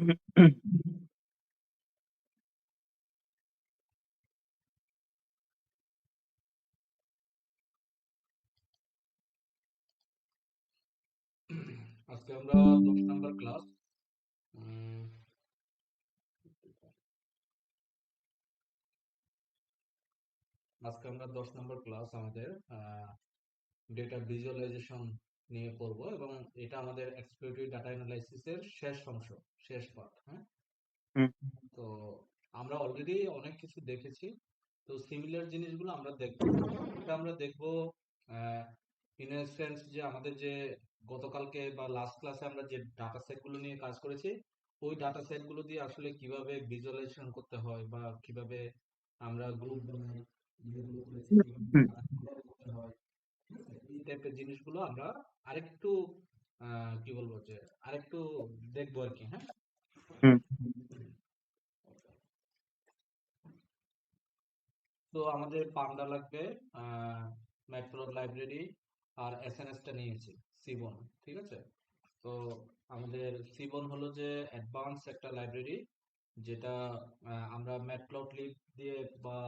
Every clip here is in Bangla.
আজকে আমরা 10 নম্বর ক্লাস। আজকে আমরা 10 নম্বর ক্লাস আমাদের ডেটা ভিজুয়ালাইজেশন নিয়ে পড়বো, এবং এটা আমাদের এক্সপ্লোরেটরি ডাটা অ্যানালাইসিসের শেষ অংশ, শেষ পার্ট। হ্যাঁ, হুম, তো আমরা অলরেডি অনেক কিছু দেখেছি। তো সিমিলার জিনিসগুলো আমরা দেখবো। এটা আমরা দেখবো ইন এ সেন্স যে আমাদের যে গতকালকে বা লাস্ট ক্লাসে আমরা যে ডাটা সেট গুলো নিয়ে কাজ করেছি, ওই ডাটা সেট গুলো দিয়ে আসলে কিভাবে ভিজুয়ালাইজেশন করতে হয় বা কিভাবে আমরা গ্রুপ বানাই, যেগুলো করেছি কিভাবে হুম, data করতে হয়, ঠিক আছে? এই টাইপের জিনিসগুলো আমরা আরেকটু কি বলবো যে আরেকটু দেখবো আর কি। হ্যাঁ, হুম, তো আমাদের পান্ডা লাগবে, ম্যাটপ্লট লাইব্রেরি, আর এসএনএস টা নিয়েছি সিবন। ঠিক আছে, তো আমাদের সিবন হলো যে অ্যাডভান্স একটা লাইব্রেরি, যেটা আমরা ম্যাটপ্লটলিব দিয়ে বা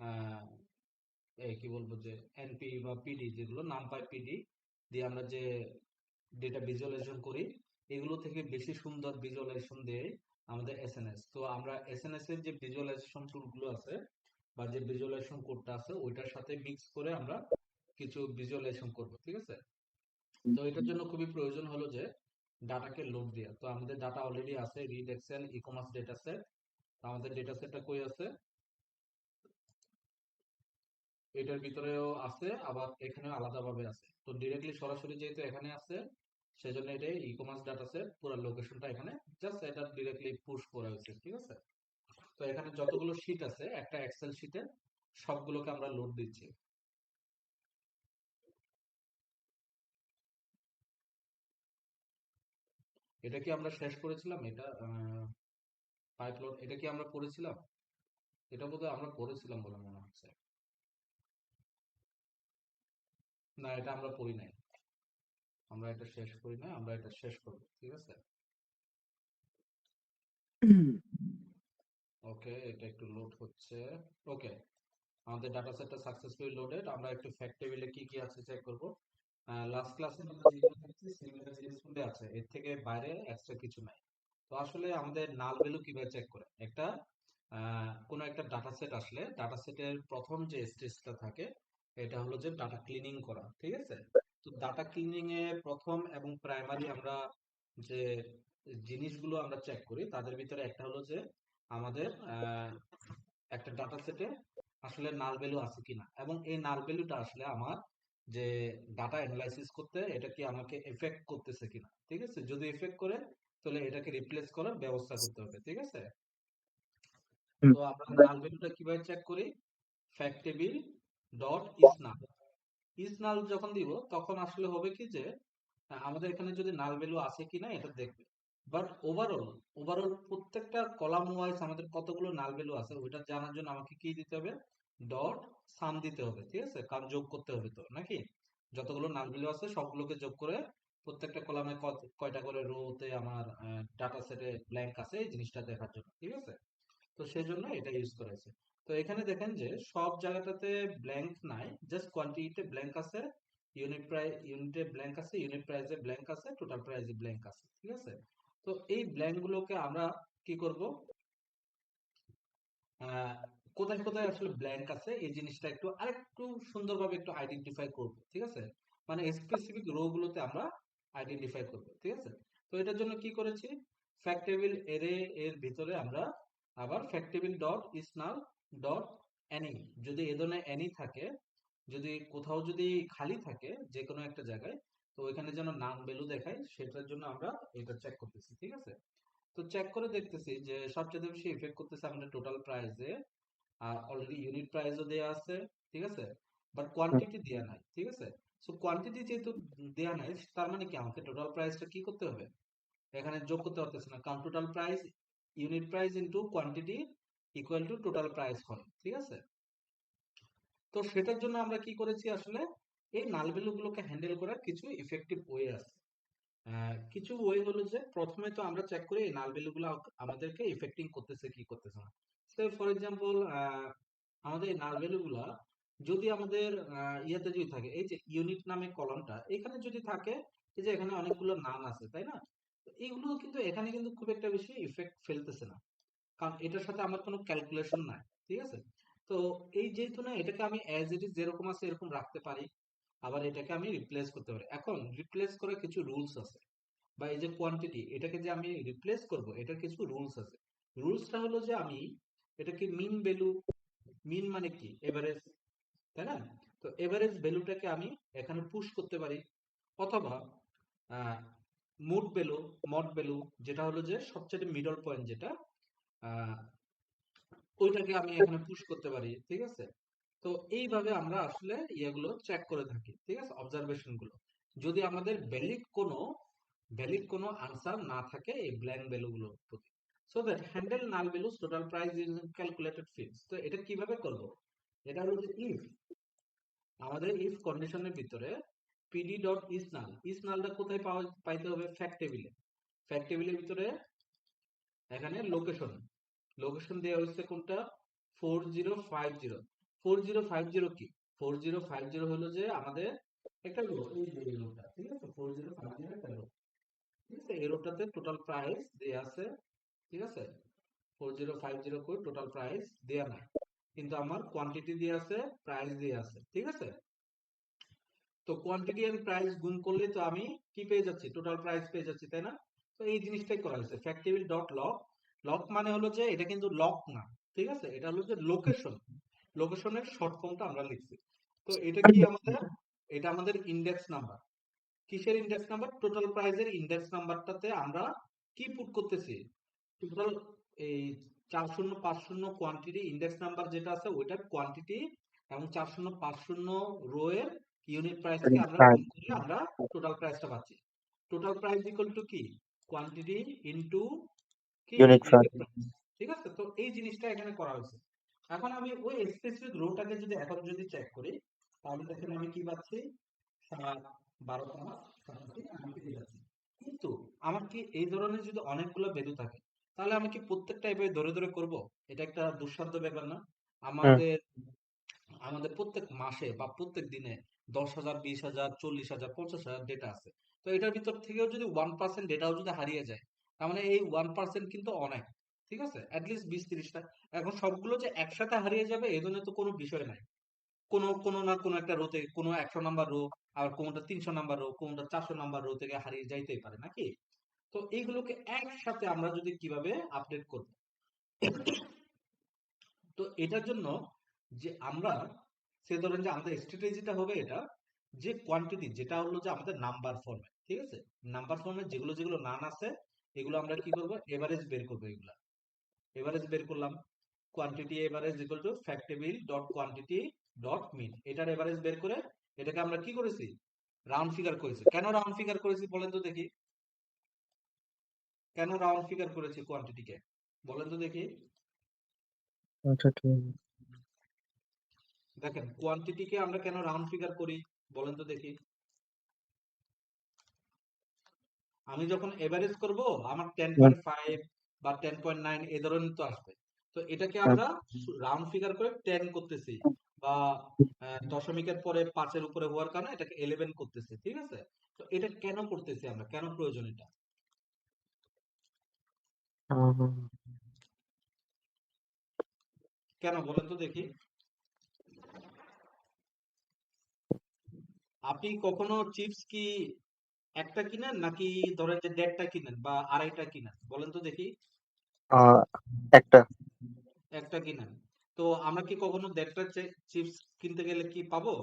আহ, কি বলবো যে এনপি বা পিডি, যেগুলো নামপাই পিডি দিয়ে আমরা যে ডেটা ভিজুয়ালাইজেশন করি, এগুলো থেকে বেশি সুন্দর ভিজুয়ালাইজেশন দেয় আমাদের এসএনএস। তো আমরা এসএনএস এর যে ভিজুয়ালাইজেশন টুল গুলো আছে বা যে ভিজুয়ালাইজেশন কোডটা আছে ওইটার সাথে মিক্স করে আমরা কিছু ভিজুয়ালাইজেশন করব। ঠিক আছে, তো এটার জন্য খুবই প্রয়োজন হলো যে ডাটাকে লোড দেওয়া। তো আমাদের ডাটা অলরেডি আছে, read excel e commerce data set. আমাদের ডেটা সেটটা কই আছে, এটার ভিতরেও আছে, আবার এখানে আলাদাভাবে আছে। তো ডিরেক্টলি সরাসরি যেহেতু এখানে আছে, সেজন্য এটা ই কমার্স ডাটা সেট, পুরো লোকেশনটা এখানে, জাস্ট এটা ডিরেক্টলি পুশ করা হয়েছে। ঠিক আছে, তো এখানে যতগুলো শীট আছে একটা এক্সেল শীটে সবগুলোকে আমরা লোড দিচ্ছি। এটা কি আমরা শেষ করেছিলাম? এটা পাইপ লোড, এটা কি আমরা করেছিলাম? এটা বোধহয় আমরা করেছিলাম বলে মনে হচ্ছে। না, এটা আমরা করি নাই। আমরা এটা শেষ করি নাই, আমরা এটা শেষ করব। ঠিক আছে, হুম, ওকে, এটা একটু লোড হচ্ছে। ওকে, আমাদের ডাটা সেটটা সাকসেসফুলি লোডেড। আমরা একটু ফ্যাক্ট টেবিলে কি কি আছে চেক করব। লাস্ট ক্লাসে আমরা যেগুলো দেখছি সিমিলার জিনিসগুলো আছে, এর থেকে বাইরে এক্সট্রা কিছু নাই। তো আসলে আমাদের নাল ভ্যালু কিভাবে চেক করে, একটা কোনো একটা ডাটা সেট আসলে ডাটা সেটের প্রথম যে স্টেজটা থাকে, এটা হলো যে ডাটা ক্লিনিং করা। ঠিক আছে, তো ডাটা ক্লিনিং এ প্রথম এবং প্রাইমারি আমরা যে জিনিসগুলো আমরা চেক করি তাদের ভিতরে একটা হলো যে আমাদের একটা ডাটা সেটে আসলে নাল ভ্যালু আছে কিনা, এবং এই নাল ভ্যালুটা আসলে আমার যে ডাটা অ্যানালাইসিস করতে এটা কি আমাকে এফেক্ট করতেছে কিনা। ঠিক আছে, যদি এফেক্ট করে তাহলে এটাকে রিপ্লেস করার ব্যবস্থা করতে হবে। ঠিক আছে, হুম, তো আমরা নাল ভ্যালুটা কিভাবে চেক করি, ফ্যাক্ট টেবিল ডট ইসনাল। ইসনাল যখন দিব তখন আসলে হবে কি যে আমাদের এখানে যদি নাল ভ্যালু আছে কিনা এটা দেখবে। বাট ওভারঅল ওভারঅল প্রত্যেকটা কলাম ওয়াইজ আমাদের কতগুলো নাল ভ্যালু আছে ওইটা জানার জন্য আমাকে কি দিতে হবে, ডট সাম দিতে হবে। ঠিক আছে, কারণ যোগ করতে হবে তো নাকি, যতগুলো নাল ভ্যালু আছে সবগুলোকে যোগ করে প্রত্যেকটা কলামে কয়টা করে রোতে আমার ডাটা সেটে ব্ল্যাঙ্ক আছে এই জিনিসটা দেখার জন্য। ঠিক আছে, তো সেই জন্য এটা ইউজ করা হয়েছে। তো এখানে দেখেন যে সব জায়গাটাতে ব্ল্যাঙ্ক নাই, জাস্ট কোয়ান্টিটিতে ব্ল্যাঙ্ক আছে, ইউনিটে ব্ল্যাঙ্ক আছে, ইউনিট প্রাইসে ব্ল্যাঙ্ক আছে, টোটাল প্রাইসে ব্ল্যাঙ্ক আছে। ঠিক আছে, তো এই ব্ল্যাঙ্ক গুলোকে আমরা কি করব, আহ, কোথায় কোথায় আসলে ব্ল্যাঙ্ক আছে এই জিনিসটা একটু আরেকটু সুন্দরভাবে একটু আইডেন্টিফাই করব। ঠিক আছে, মানে স্পেসিফিক রো গুলোতে আমরা আইডেন্টিফাই করব। ঠিক আছে, তো এটার জন্য কি করেছি, ফ্যাক্ট টেবিল এরে এর ভিতরে আমরা আবার fact table dot isnull dot any, যদি এ ধরনের অ্যানি থাকে, যদি কোথাও যদি খালি থাকে যে কোনো একটা জায়গায়, তো ওইখানে যেন নাম ভ্যালু দেখায়, সেটার জন্য আমরা এটা চেক করতেছি। ঠিক আছে, তো চেক করে দেখতেছি যে সবচেয়ে বেশি ইফেক্ট করতেছে আমাদের টোটাল প্রাইসে, আর অলরেডি ইউনিট প্রাইসও দেয়া আছে। ঠিক আছে, বাট হুম, কোয়ান্টিটি দেয়া নাই। ঠিক আছে, সো কোয়ান্টিটি যেহেতু দেয়া নাই, তার মানে কি আমাকে টোটাল প্রাইসটা কি করতে হবে, এখানে যোগ করতে পারতেছে না, কারণ total price unit price into quantity equal to total price হয়। ঠিক আছে, তো সেটার জন্য আমরা কি করেছি আসলে, এই নাল ভ্যালু গুলোকে হ্যান্ডেল করার কিছু ইফেক্টিভ ওয়ে আছে। কিছু ওয়ে হলো যে প্রথমে তো আমরা চেক করি এই নাল ভ্যালু গুলো আমাদেরকে ইফেক্টিং করতেছে কি করতেছে না। ফর এক্সাম্পল আমাদের এই নাল ভ্যালু গুলা যদি আমাদের ইয়েতে যদি থাকে, এই যে ইউনিট নামে কলমটা এখানে যদি থাকে, এই যে এখানে অনেকগুলো নাম আছে তাই না, তো এইগুলো কিন্তু এখানে কিন্তু খুব একটা বেশি ইফেক্ট ফেলতেছে না, কারণ এটার সাথে আমার কোনো ক্যালকুলেশন নাই। ঠিক আছে, তো এই যেহেতু না, এটাকে আমি অ্যাজ ইট ইজ যেরকম আছে এরকম রাখতে পারি, আবার এটাকে আমি রিপ্লেস করতে পারি। এখন রিপ্লেস করার কিছু রুলস আছে, বা এই যে কোয়ান্টিটি, এটাকে যে আমি রিপ্লেস করব এটার কিছু রুলস আছে। রুলসটা হলো যে আমি এটাকে মিন ভ্যালু, মিন মানে কি এভারেজ, তাই না, তো এভারেজ ভ্যালুটাকে আমি এখানে পুশ করতে পারি, অথবা মোড ভ্যালু, মড ভ্যালু, যেটা হলো যে সবচেয়ে মিডল পয়েন্ট যেটা, আহ, ওইটাকে আমি এখানে পুশ করতে পারি। ঠিক আছে, তো এইভাবে আমরা আসলে ইয়েগুলো চেক করে থাকি। ঠিক আছে, অবজারভেশন গুলো যদি আমাদের ভ্যালিড কোনো আনসার না থাকে এই ব্ল্যাঙ্ক ভ্যালু গুলোর প্রতি, so that handle null values total price using calculated fix. তো এটা কিভাবে করব, এটা হলো যে ইফ আমাদের ইফ কন্ডিশনের ভিতরে পিডি ডট ইস নাল, ইস নালটা কোথায় পাইতে হবে, ফ্যাক্ট টেবিলে। ফ্যাক্ট টেবিলের ভিতরে এখানে লোকেশন, লোকেশন দেওয়া হচ্ছে কোনটা, 4050। 4050 কি, 4050 হলো যে আমাদের একটা রো, এই যে এই রোটা, ঠিক আছে, 4050 একটা রো। ঠিক আছে, এই রোটাতে টোটাল প্রাইস দেয়া আছে। ঠিক আছে, 4050 করে টোটাল প্রাইস দেয়া নাই, কিন্তু আমার কোয়ান্টিটি দিয়ে আছে, প্রাইস দিয়ে আছে। ঠিক আছে, তো কোয়ান্টিটি এন্ড প্রাইস গুণ করলে তো আমি কি পেয়ে যাচ্ছি, টোটাল প্রাইস পেয়ে যাচ্ছি, তাই না। তো এই জিনিসটাই করা হয়েছে fact table dot log. Log মানে হলো যে এটা কিন্তু লগ না, ঠিক আছে, এটা হলো যে লোকেশন, লোকেশনের শর্ট ফর্মটা আমরা লিখছি। তো এটা কি আমাদের, এটা আমাদের ইন্ডেক্স নাম্বার। কিসের ইন্ডেক্স নাম্বার, টোটাল প্রাইসের ইন্ডেক্স নাম্বারটাতে আমরা কি পুট করতেছি, টোটাল এই 4050 কোয়ান্টিটি ইন্ডেক্স নাম্বার যেটা আছে ওইটার কোয়ান্টিটি, এবং 4050 রো এর ইউনিট প্রাইসকে আমরা গুণ করে আমরা টোটাল প্রাইসটা পাচ্ছি। টোটাল প্রাইস ইকুয়াল টু কি, কোয়ান্টিটি ইনটু কি, ইউনিট প্রাইস। Unit price. ঠিক আছে, তো এই জিনিসটা এখানে করা হয়েছে। এখন আমি ওই স্পেসিফিক রোটাকে যদি এখন যদি চেক করি, তাহলে দেখেন আমি কি পাচ্ছি, 12,5 আমি পেয়ে যাচ্ছি। কিন্তু আমার কি এই ধরনের যদি অনেকগুলো ভ্যালু থাকে, তাহলে আমি কি প্রত্যেকটা এভাবে ধরে ধরে করব, এটা একটা দুঃসাধ্য ব্যাপার না। হুম। আমাদের আমাদের প্রত্যেক মাসে বা প্রত্যেক দিনে 10,000, 20,000, 40,000, 50,000 ডেটা আছে। তো এটার ভিতর থেকেও যদি 1% ডেটাও যদি হারিয়ে যায়, তার মানে এই 1% কিন্তু অনেক। ঠিক আছে, অ্যাটলিস্ট 20-30টা। এখন সবগুলো যে একসাথে হারিয়ে যাবে এই জন্য তো কোনো বিষয় নাই। কোনো কোনো না কোনো একটা রো থেকে, কোনো 100 নাম্বার রো, আর কোনোটা 300 নাম্বার রো, কোনোটা 400 নাম্বার রো থেকে হারিয়ে যাইতেই পারে নাকি। তো এইগুলোকে একসাথে আমরা যদি কিভাবে আপডেট করব, তো এটার জন্য যে আমরা, সে ধরেন যে আমাদের স্ট্র্যাটেজিটা হবে এটা, যে কোয়ান্টিটি যেটা হলো যে আমাদের নাম্বার ফর্মে, ঠিক আছে, নাম্বার ফর্মে যেগুলো যেগুলো নাম আছে এগুলো আমরা কি করব, এভারেজ বের করবো। এগুলা এভারেজ বের করলাম, quantity average equal to fact table dot quantity dot মিন, এটার এভারেজ বের করে এটাকে আমরা কি করেছি, রাউন্ড ফিগার করেছি। কেন রাউন্ড ফিগার করেছি বলেন তো দেখি, কেন রাউন্ড ফিগার করেছি কোয়ান্টিটিকে, বলেন তো দেখি। আচ্ছা, ঠিক আছে। দেখেন কোয়ান্টিটিকে আমরা কেন রাউন্ড ফিগার করি, বলেন তো দেখি। আমি যখন এভারেজ করব আমার হুম, 10.5 বা 10.9 এ ধরনের তো আসবে। তো এটাকে হুম, আমরা রাউন্ড ফিগার করে 10 করতেছি, বা দশমিকের পরে 5 এর উপরে হওয়ার কারণে এটাকে 11 করতেছি। ঠিক আছে, তো এটা কেন করতেছি আমরা, কেন প্রয়োজন এটা, হুম। কেন বলেন তো দেখি। আপনি কখনো চিপস কি একটা কিনেন, নাকি ধরেন যে 1.5টা কিনেন বা 2.5টা কিনেন, বলেন তো দেখি। আহ, একটা। একটা কিনেন, তো আমরা কি কখনো 1.5টা চিপস কিনতে গেলে কি পাবো,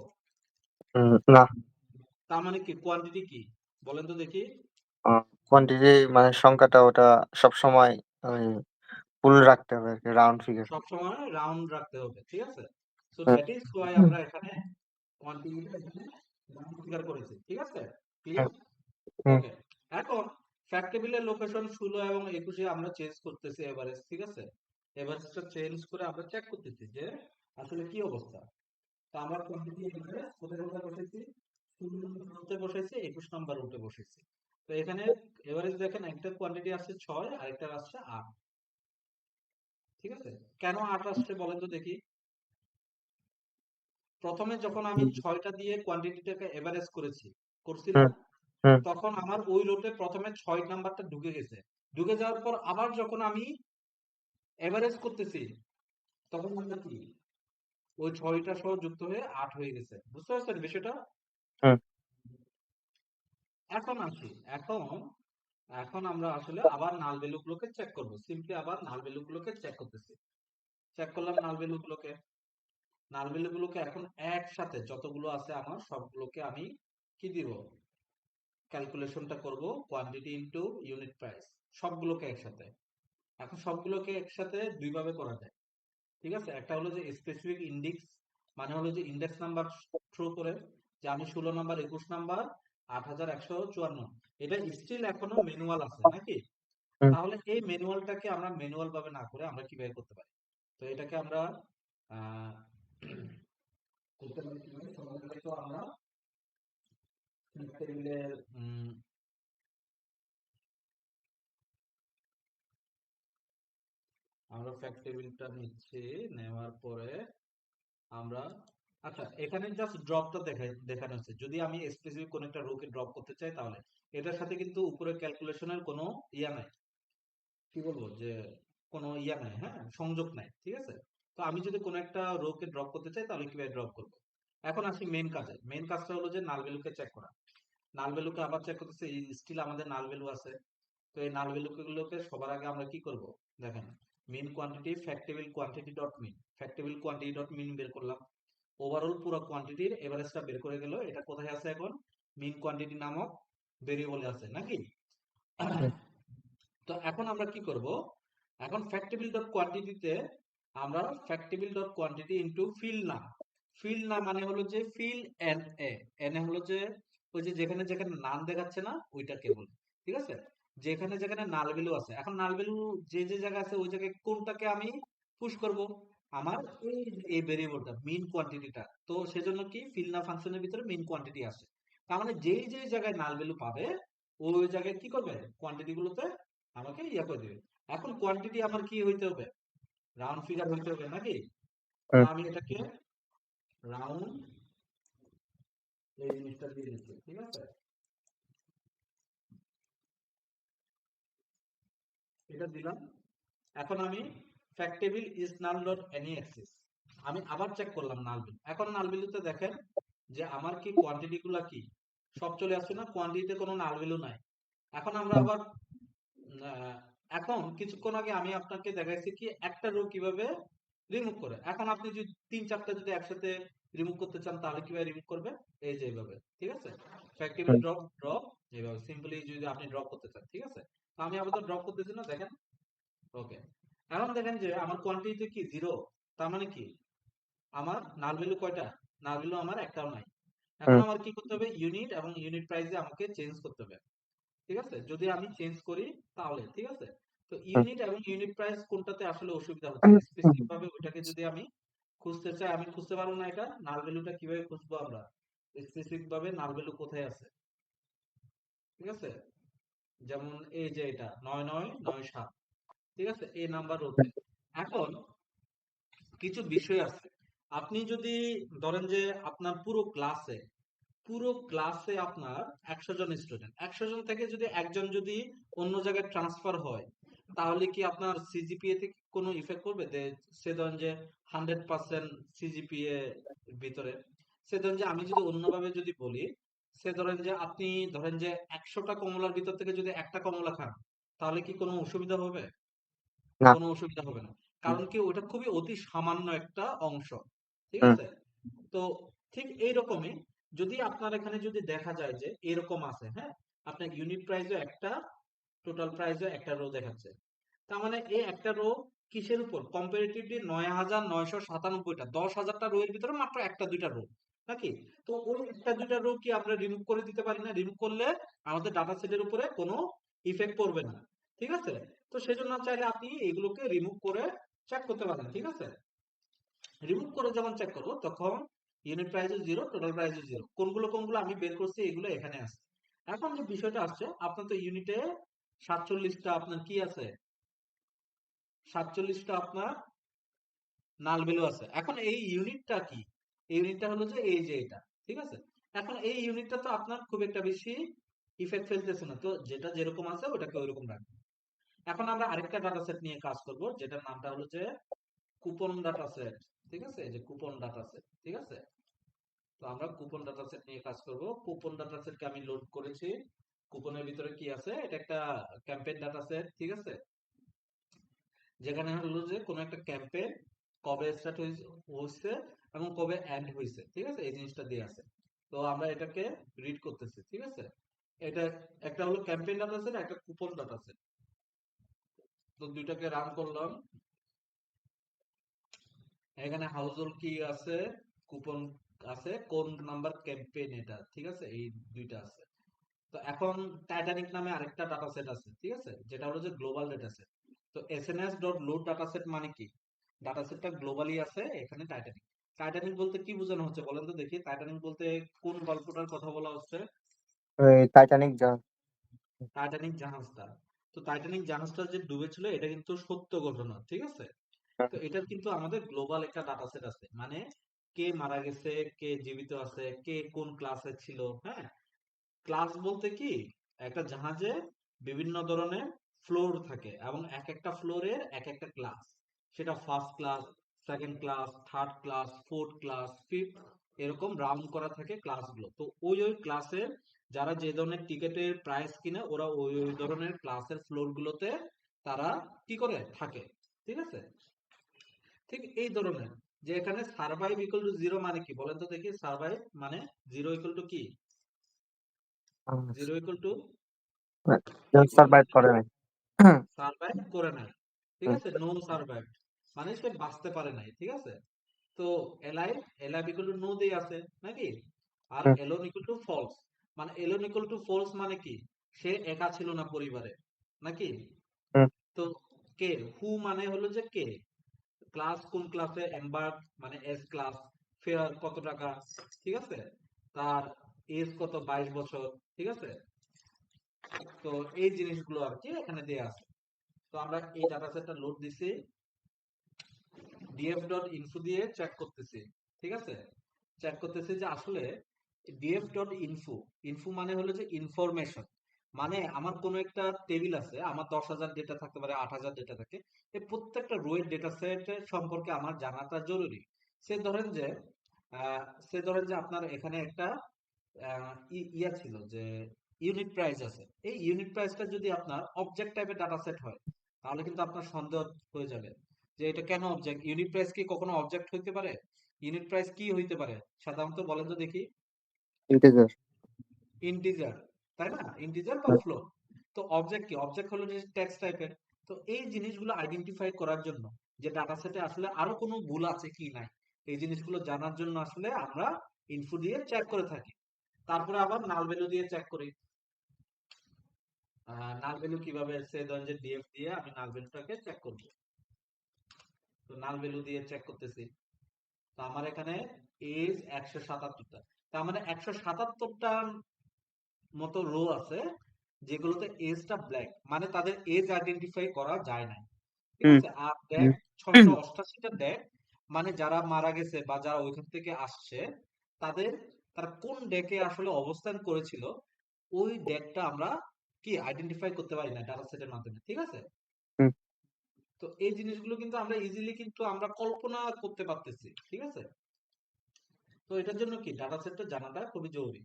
না। তার মানে কি কোয়ান্টিটি কি, বলেন তো দেখি। কোয়ান্টিটি মানে সংখ্যাটা ওটা সবসময় ওই ফুল রাখতে হবে আরকি, রাউন্ড ফিগার। সবসময় রাউন্ড রাখতে হবে, ঠিক আছে, so hmm, that is Y আমরা এখানে কোয়ান্টিটিটা এখানে রাউন্ড ফিগার করেছি। ঠিক আছে, হুম, ক্লিয়ার। হুম, ওকে, এখন ফ্যাক্ট টেবিলের লোকেশন 16 এবং 21 আমরা চেঞ্জ করতেছি এভারেজ। ঠিক আছে, এভারেজটা চেঞ্জ করে আমরা চেক করতেছি যে আসলে কি অবস্থা। তো আমরা কোয়ান্টিটি এভারেজ কোথায় কোথায় বসেছি, 16 নম্বর রুটে বসেছি, 21 নম্বর রুটে বসেছি। তো এখানে এভারেজ দেখেন একটা কোয়ান্টিটি আসছে 6 আর একটা আসছে 8। ঠিক আছে, কেন 8 আসছে বলেন তো দেখি। প্রথমে যখন আমি 6টা দিয়ে কোয়ান্টিটিটাকে এভারেজ করছি না, হুম হুম তখন আমার ওই লোটে প্রথমে 6 নাম্বারটা ঢুকে গেছে। ঢুকে যাওয়ার পর আবার যখন আমি এভারেজ করতেছি, তখন আমরা কি ওই 6টা সহ যুক্ত হয়ে 8 হয়ে গেছে। বুঝতে পারছেন বিষয়টা? হুম এখন আসি, এখন এখন আমরা আসলে আবার নাল ভ্যালু গুলোকে চেক করব। সিম্পলি আবার নাল ভ্যালু গুলোকে চেক করতেছি। চেক করলাম নাল ভ্যালু গুলোকে। নাল ভ্যালু গুলোকে এখন একসাথে যতগুলো আছে আমার সবগুলোকে আমি কি দিব? ক্যালকুলেশনটা করব কোয়ান্টিটি ইনটু ইউনিট প্রাইস, সবগুলোকে একসাথে। এখন সবগুলোকে একসাথে দুই ভাবে করা যায়। ঠিক আছে, একটা হলো যে স্পেসিফিক ইন্ডেক্স, মানে হলো যে ইন্ডেক্স নাম্বার থ্রো করে, যে আমি 16 নাম্বার 21 নাম্বার 8154, এটা স্টিল এখনো ম্যানুয়াল আছে নাকি? হুম তাহলে এই ম্যানুয়ালটাকে আমরা ম্যানুয়াল ভাবে না করে আমরা কিভাবে করতে পারি? তো এটাকে আমরা আহ, করতে পারি কিভাবে? সবার আগে তো আমরা টেবিলের আমরা ফ্যাক্ট টেবিলটা নিচ্ছি, নেওয়ার পরে আমরা, আচ্ছা এখানে জাস্ট ড্রপটা দেখানো হচ্ছে। যদি আমি স্পেসিফিক কোন একটা রোকে ড্রপ করতে চাই, তাহলে এটার সাথে কিন্তু উপরে ক্যালকুলেশনের কোনো ইয়া নাই, কি বলবো যে কোনো ইয়া নাই, হ্যাঁ সংযোগ নাই। ঠিক আছে, তো আমি যদি কোনো একটা রোকে ড্রপ করতে চাই তাহলে কিভাবে ড্রপ করব? এখন আসি মেইন কাজে। মেইন কাজটা হলো যে নাল ভ্যালুকে চেক করা। নাল ভ্যালুকে আবার চেক করতেছে, স্টিল আমাদের নাল ভ্যালু আছে। তো এই নাল ভ্যালু গুলোকে সবার আগে আমরা কি করব? দেখেন, mean quantity fact table quantity dot mean, fact table quantity dot mean বের করলাম। ওভারঅল পুরো কোয়ান্টিটির এভারেজটা বের করে গেল। এটা কোথায় আছে এখন? মিন কোয়ান্টিটি নামক ভেরিয়েবলে আছে নাকি? হুম তো এখন আমরা কি করব? এখন ফ্যাক্টেবল ডট কোয়ান্টিটিতে আমরা fact table dot quantity into fill নাম। ফিল নাম মানে হলো যে fill N A, N A হলো যে ওই যে যেখানে যেখানে নাম দেখাচ্ছে না ওইটাকে বলে। ঠিক আছে, যেখানে যেখানে নাল ভ্যালু আছে, এখন নাল ভ্যালু যে যে জায়গা আছে ওই জায়গায় কোনটাকে আমি পুশ করব? আমার এই ভেরিয়েবলটা মিন কোয়ান্টিটিটা। তো সেজন্য কি ফিল না ফাংশনের ভিতরে মিন কোয়ান্টিটি আছে। তার মানে যেই যেই জায়গায় নাল ভ্যালু পাবে ওই জায়গায় কি করবে? কোয়ান্টিটি গুলোতে আমাকে ইয়া করে দিবে। এখন কোয়ান্টিটি আমার কি হইতে হবে? রাউন্ড ফিগার হইতে হবে নাকি? তো হুম আমি এটাকে রাউন্ড এই জিনিসটা দিয়ে দিচ্ছি। ঠিক আছে, এটা দিলাম। এখন আমি fact table is null dot any Axis, আমি আবার চেক করলাম নাল ভ্যালু। এখন নাল ভ্যালুতে দেখেন যে আমার কি কোয়ান্টিটি গুলা কি সব চলে আসছে না, কোয়ান্টিটিতে কোনো নাল ভ্যালু নাই। এখন আমরা হুম আবার আহ, এখন কিছুক্ষণ আগে আমি আপনাকে দেখাইছি কি একটা রো কিভাবে রিমুভ করে। এখন আপনি যদি 3-4টা যদি একসাথে রিমুভ করতে চান তাহলে কিভাবে রিমুভ করবে? এই যে এইভাবে। ঠিক আছে, ফ্যাক্টরিবল হুম ড্রপ ড্রপ, এইভাবে সিম্পলি যদি আপনি ড্রপ করতে চান। ঠিক আছে, তো আমি আপাতত ড্রপ করতেছি না, দেখেন। ওকে, এখন দেখেন যে আমার কোয়ান্টিটি কি জিরো। তার মানে কি আমার নাল ভ্যালু কয়টা? নাল ভ্যালু আমার একটাও নাই। এখন হুম আমার কি করতে হবে? ইউনিট এবং ইউনিট প্রাইসে আমাকে চেঞ্জ করতে হবে। ঠিক আছে, যদি আমি চেঞ্জ করি তাহলে ঠিক আছে। তো ইউনিট এবং ইউনিট প্রাইস কোনটাতে আসলে অসুবিধা হচ্ছে? হুম স্পেসিফিক ভাবে ওটাকে যদি আমি খুঁজতে চাই, আমি খুঁজতে পারবো না। এটা নাল ভ্যালুটা কিভাবে খুঁজবো আমরা? স্পেসিফিক ভাবে নাল ভ্যালু কোথায় আছে? ঠিক আছে, যেমন এই যে এটা 9997, ঠিক আছে, এই নাম্বার রোতে। এখন কিছু বিষয় আছে। আপনি যদি ধরেন যে আপনার পুরো ক্লাসে আপনার 100 জন স্টুডেন্ট, 100 জন থেকে যদি একজন যদি অন্য জায়গায় ট্রান্সফার হয়, তাহলে কি আপনার সিজিপিএ তে কোনো ইফেক্ট করবে? সে ধরেন যে 100% সিজিপিএ ভিতরে, সে ধরেন যে আমি যদি অন্যভাবে যদি বলি, সে ধরেন যে আপনি ধরেন যে 100টা কমলার ভিতর থেকে যদি একটা কমলা খান, তাহলে কি কোনো অসুবিধা হবে? না কোনো অসুবিধা হবে না, কারণ কি ওটা খুবই অতি সামান্য একটা অংশ। ঠিক হুম আছে, তো ঠিক এইরকমই যদি আপনার এখানে যদি দেখা যায় যে এরকম আছে, হ্যাঁ, আপনার ইউনিট প্রাইসও একটা, টোটাল প্রাইসও একটা রো দেখাচ্ছে। তার মানে এই একটা রো কিসের উপর কম্পারেটিভলি 9997টা, 10,000টা রো এর ভিতরে মাত্র একটা দুইটা রো নাকি? তো ওই একটা দুইটা রো কি আমরা রিমুভ করে দিতে পারি না? রিমুভ করলে আমাদের ডাটা সেটের উপরে কোনো ইফেক্ট পড়বে না। ঠিক আছে, তো সেজন্য চাইলে আপনি এগুলোকে রিমুভ করে চেক করতে পারেন। ঠিক আছে, রিমুভ করে যখন চেক করবো তখন unit price zero, total price zero, কোনগুলো কোনগুলো আমি বের করছি এগুলো এখানে আছে। এখন যে বিষয়টা আসছে, আপনার তো ইউনিটে 47টা আপনার কি আছে? 47টা আপনার নাল ভ্যালু আছে। এখন এই ইউনিটটা কি? এই ইউনিটটা হলো যে এই যে এটা। ঠিক আছে? এখন এই ইউনিটটা তো আপনার খুব একটা বেশি ইফেক্ট ফেলতেছে না। তো যেটা যেরকম আছে ওটাকে ওইরকম রাখবেন। এখন আমরা আরেকটা ডাটা সেট নিয়ে কাজ করব, যেটার নামটা হলো যে কুপন ডাটা সেট। ঠিক আছে? এই যে কুপন ডাটা সেট। ঠিক আছে? তো আমরা কুপন ডাটা সেট নিয়ে কাজ করব। কুপন ডাটা সেটকে আমি লোড করেছি। কুপনের ভিতরে কি আছে? এটা একটা ক্যাম্পেইন ডাটা সেট। ঠিক আছে? যেখানে হলো যে কোনো একটা ক্যাম্পেইন কবে স্টার্ট হয়েছে এবং কবে এন্ড হয়েছে। ঠিক আছে? এই জিনিসটা দিয়ে আছে। তো আমরা এটাকে রিড করতেছি। ঠিক আছে? এটা একটা হলো ক্যাম্পেইন ডাটা সেট, একটা কুপন ডাটা সেট। তো দুইটাকে রান করলাম। এখানে হাউসহোল্ড কি আছে, কুপন আছে, কোন নাম্বার ক্যাম্পেইন এটা। ঠিক আছে? এই দুইটা আছে। তো এখন টাইটানিক নামে আরেকটা ডাটা সেট আছে। ঠিক আছে? যেটা হলো যে গ্লোবাল ডাটা সেট। তো SNS dot load data set মানে কি? ডাটা সেটটা গ্লোবালি আছে, এখানে টাইটানিক। টাইটানিক বলতে কি বোঝানো হচ্ছে বলেন তো দেখি? টাইটানিক বলতে কোন গল্পটার কথা বলা হচ্ছে? ওই টাইটানিক জাহাজ। টাইটানিক জাহাজটা। তো টাইটানিক জাহাজটা যে ডুবেছিল এটা কিন্তু সত্য ঘটনা। ঠিক আছে? তো এটার কিন্তু আমাদের গ্লোবাল একটা ডাটা সেট আছে। মানে কে মারা গেছে, কে জীবিত আছে, কে কোন ক্লাসে ছিল। হ্যাঁ, ক্লাস বলতে কি, একটা জাহাজে বিভিন্ন ধরনের ফ্লোর থাকে এবং এক একটা ফ্লোরের এক একটা ক্লাস। সেটা first class, second class, third class, fourth class, fifth, এরকম রাউন্ড করা থাকে ক্লাসগুলো। তো ওই ওই ক্লাসের যারা যে ধরনের টিকেটের প্রাইস কিনে ওরা ওই ওই ধরনের ক্লাসের ফ্লোর গুলোতে তারা কি করে থাকে। ঠিক আছে? ঠিক এই ধরনের, যে এখানে সার্ভাইভ ইকুয়াল টু জিরো মানে কি বলেন তো দেখি? সার্ভাইভ মানে জিরো ইকুয়াল টু কি? জিরো ইকুয়াল টু কি বলেন সার্ভাইভ করে নাই। সার্ভাইভ করে নাই। ঠিক হুম, আছে? নো সার্ভাইভ মানে সে বাঁচতে পারে নাই। ঠিক আছে? তো alive, alive equal to know দিয়ে আছে নাকি? আর হুম, এলোন ইকুয়াল টু ফলস। মানে এলোন ইকুয়াল টু ফলস মানে কি, সে একা ছিল না পরিবারে, নাকি? হুম, তো কে, হু মানে হলো যে কে, ক্লাস কোন ক্লাসে, এম্বার মানে এস ক্লাস, ফেয়ার কত টাকা। ঠিক আছে? তার এজ কত, 22 বছর। ঠিক আছে? তো এই জিনিসগুলো আর কি এখানে দেয়া আছে। তো আমরা এই ডাটা সেটটা লোড দিছি, df.info দিয়ে চেক করতেছি। ঠিক আছে? চেক করতেছি যে আসলে df.info, ইনফো মানে হলো যে ইনফরমেশন। মানে আমার কোনো একটা টেবিল আছে, আমার 10,000 ডেটা থাকতে পারে, 8,000 ডেটা থাকে। এই প্রত্যেকটা রোয়ের ডেটা সেটের সম্পর্কে আমার জানাটা জরুরি। সে ধরেন যে সে ধরেন যে আপনার এখানে একটা ইয়া ছিল যে ইউনিট প্রাইস আছে। এই ইউনিট প্রাইসটা যদি আপনার অবজেক্ট টাইপের ডাটা সেট হয়, তাহলে কিন্তু আপনার সন্দেহ হয়ে যাবে যে এটা কেন অবজেক্ট। ইউনিট প্রাইস কি কখনো অবজেক্ট হইতে পারে? ইউনিট প্রাইস কি হইতে পারে সাধারণত বলেন তো দেখি? ইন্টিজার। ইন্টিজার, তাই না? ইন্টিজার বা হুম, ফ্লোট। তো অবজেক্ট কি? অবজেক্ট হলো যে টেক্সট টাইপের। তো এই জিনিসগুলো আইডেন্টিফাই করার জন্য যে ডাটা সেটে আসলে আরো কোনো ভুল আছে কি নাই, এই জিনিসগুলো জানার জন্য আসলে আমরা ইনফো দিয়ে চেক করে থাকি। তারপরে আবার নাল ভ্যালু দিয়ে চেক করি। নাল ভ্যালু কিভাবে, সে ধরেন যে ডিএফ দিয়ে আমি নাল ভ্যালুটাকে চেক করব। তো নাল ভ্যালু দিয়ে চেক করতেছি। তো আমার এখানে এজ 177টা। তার মানে 177টা মতো রো আছে যেগুলোতে এজটা ব্ল্যাক, মানে তাদের এজ আইডেন্টিফাই করা যায় না। ঠিক হুম, আছে? আর ডেক হুম, 688টা ডেক, মানে যারা মারা গেছে বা যারা ওইখান থেকে আসছে তাদের, তারা কোন ডেকে আসলে অবস্থান করেছিল ওই ডেকটা আমরা কি আইডেন্টিফাই করতে পারি না ডাটা সেটের মাধ্যমে। ঠিক আছে? হুম। তো এই জিনিসগুলো কিন্তু আমরা ইজিলি কিন্তু আমরা কল্পনা করতে পারতেছি। ঠিক আছে? তো এটার জন্য কি ডাটা সেটটা জানাটা খুবই জরুরি।